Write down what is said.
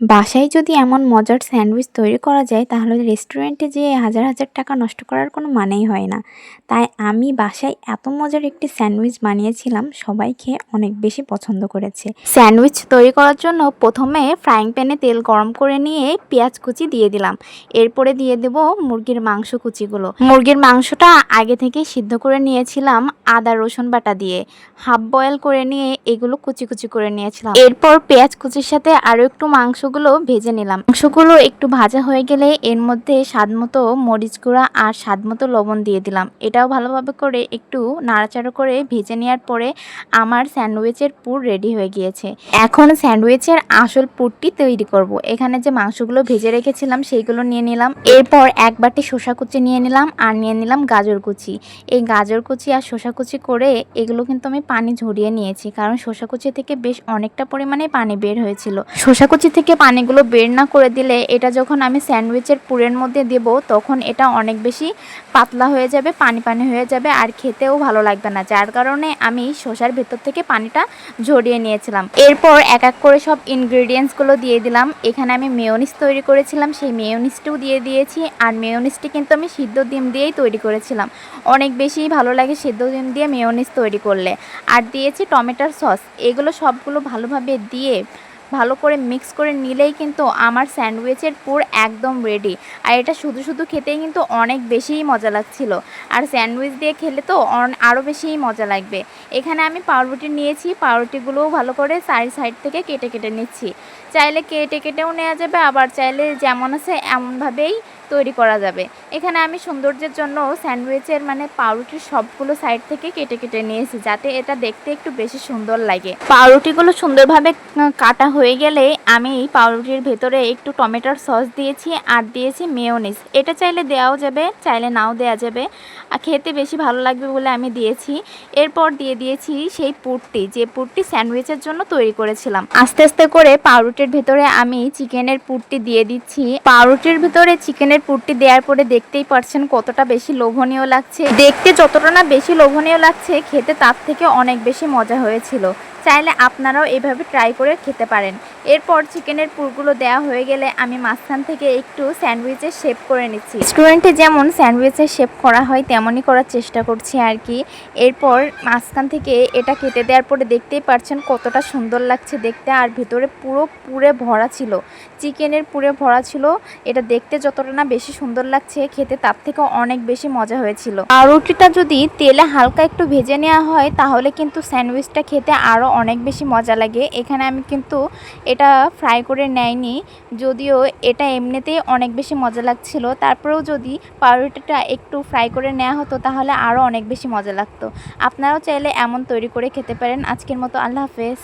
বাসায় যদি এমন মজার স্যান্ডউইচ তৈরি করা যায় তাহলে রেস্টুরেন্টে যেয়ে হাজার হাজার টাকা নষ্ট করার কোনো মানেই হয় না। তাই আমি বাসায় এত মজার একটি স্যান্ডউইচ বানিয়েছিলাম, সবাই খেয়ে অনেক বেশি পছন্দ করেছে। স্যান্ডউইচ তৈরি করার জন্য প্রথমে ফ্রাইং প্যানে তেল গরম করে নিয়ে পেঁয়াজ কুচি দিয়ে দিলাম। এরপরে দিয়ে দেব মুরগির মাংস কুচিগুলো। মুরগির মাংসটা আগে থেকেই সিদ্ধ করে নিয়েছিলাম আদা রসুন বাটা দিয়ে। হাফ বয়েল করে নিয়ে এগুলো কুচি কুচি করে নিয়েছিলাম। এরপর পেঁয়াজ কুচির সাথে আরও একটু মাংসগুলো ভেজে নিলাম। মাংসগুলো একটু ভাজা হয়ে গেলে এর মধ্যে স্বাদমতো মরিচ গুঁড়া আর স্বাদমতো লবণ দিয়ে দিলাম। এটাও ভালোভাবে করে একটু নাড়াচাড়া করে ভেজে নেওয়ার পরে আমার স্যান্ডউইচের পুর রেডি হয়ে গিয়েছে। এখন স্যান্ডউইচের আসল পুরটি তৈরি করব। এখানে যে মাংসগুলো ভেজে রেখেছিলাম সেইগুলো নিয়ে নিলাম। এরপর এক বাটি শসা কুচি নিয়ে নিলাম আর নিয়ে নিলাম গাজর কুচি। এই গাজর কুচি আর শসা কুচি করে এগুলো কিন্তু আমি পানি ঝরিয়ে নিয়েছি, কারণ শসা কুচি থেকে বেশ অনেকটা পরিমাণে পানি বের হয়েছিল। শসা কুচি থেকে পানিগুলো বের না করে দিলে এটা যখন আমি স্যান্ডউইচের পুরের মধ্যে দেব তখন এটা অনেক বেশি পাতলা হয়ে যাবে, পানি পানি হয়ে যাবে আর খেতেও ভালো লাগবে না, যার কারণে আমি শসার ভেতর থেকে পানিটা ঝরিয়ে নিয়েছিলাম। এরপর এক এক করে সব ইনগ্রেডিয়েন্টসগুলো দিয়ে দিলাম। এখানে আমি মেয়োনিজ তৈরি করেছিলাম, সেই মেয়োনিজটাও দিয়ে দিয়েছি। আর মেয়োনিজটি কিন্তু আমি সিদ্ধ ডিম দিয়েই তৈরি করেছিলাম। অনেক বেশি ভালো লাগে সিদ্ধ ডিম দিয়ে মেয়োনিজ তৈরি করলে। আর দিয়েছি টমেটোর সস। এগুলো সবগুলো ভালোভাবে দিয়ে ভালো করে মিক্স করে নিলেই কিন্তু আমার স্যান্ডউইচের পুর একদম রেডি। আর এটা শুধু শুধু খেতেই কিন্তু অনেক বেশিই মজা লাগছিল। আর স্যান্ডউইচ দিয়ে খেলে তো আরও বেশিই মজা লাগবে। এখানে আমি পাউরুটি নিয়েছি, পাউরুটিগুলোও ভালো করে সাইড থেকে কেটে কেটে নিচ্ছি। চাইলে কেটে কেটেও নেওয়া যাবে, আবার চাইলে যেমন আছে এমনভাবেই তৈরি করা যাবে। এখানে আমি সৌন্দর্যের জন্য স্যান্ডউইচের পাউরুটির সবগুলো সাইড থেকে কেটে কেটে নিয়েছি, যাতে এটা দেখতে একটু বেশি সুন্দর লাগে। পাউরুটিগুলো সুন্দরভাবে কাটা হয়ে গেলে আমি পাউরুটির ভেতরে একটু টমেটোর সস দিয়েছি আর দিয়েছি মেয়োনিজ। এটা চাইলে দেওয়াও যাবে, চাইলে নাও দেওয়া যাবে, খেতে বেশি ভালো লাগবে বলে আমি দিয়েছি। এরপর দিয়ে দিয়েছি সেই পুরটি, যে পুরটি স্যান্ডউইচের জন্য তৈরি করেছিলাম। আস্তে আস্তে করে পাউরুটির ভেতরে আমি চিকেনের পুরটি দিয়ে দিচ্ছি। পাউরুটির ভেতরে চিকেনের পুরটি দেওয়ার পরে দেখতেই পারছেন কতটা বেশি লোভনীয় লাগছে। দেখতে যতটা না বেশি লোভনীয় লাগছে, খেতে তার থেকে অনেক বেশি মজা হয়েছিল। চাইলে আপনারাও এভাবে ট্রাই করে খেতে পারেন। এরপর চিকেনের পুরগুলো দেওয়া হয়ে গেলে আমি মাঝখান থেকে একটু স্যান্ডউইচের শেপ করে নিচ্ছি। রেস্টুরেন্টে যেমন স্যান্ডউইচের শেপ করা হয় তেমনই করার চেষ্টা করছি আর কি। এরপর মাঝখান থেকে এটা কেটে দেওয়ার পরে দেখতেই পারছেন কতটা সুন্দর লাগছে দেখতে। আর ভেতরে পুরো পুরে ভরা ছিল, চিকেনের পুরে ভরা ছিল। এটা দেখতে যতটা না বেশি সুন্দর লাগছে, খেতে তার থেকে অনেক বেশি মজা হয়েছিল। পাউরুটিটা যদি তেলে হালকা একটু ভেজে নেওয়া হয় তাহলে কিন্তু স্যান্ডউইচটা খেতে আরও অনেক বেশি মজা লাগে। এখানে আমি কিন্তু এটা ফ্রাই করে নেয়নি, যদিও এটা এমনিতেই অনেক বেশি মজা লাগছিল। তারপরেও যদি পাউরুটিটা একটু ফ্রাই করে নেওয়া হতো তাহলে আরও অনেক বেশি মজা লাগতো। আপনারাও চাইলে এমন তৈরি করে খেতে পারেন। আজকের মতো আল্লাহ হাফেজ।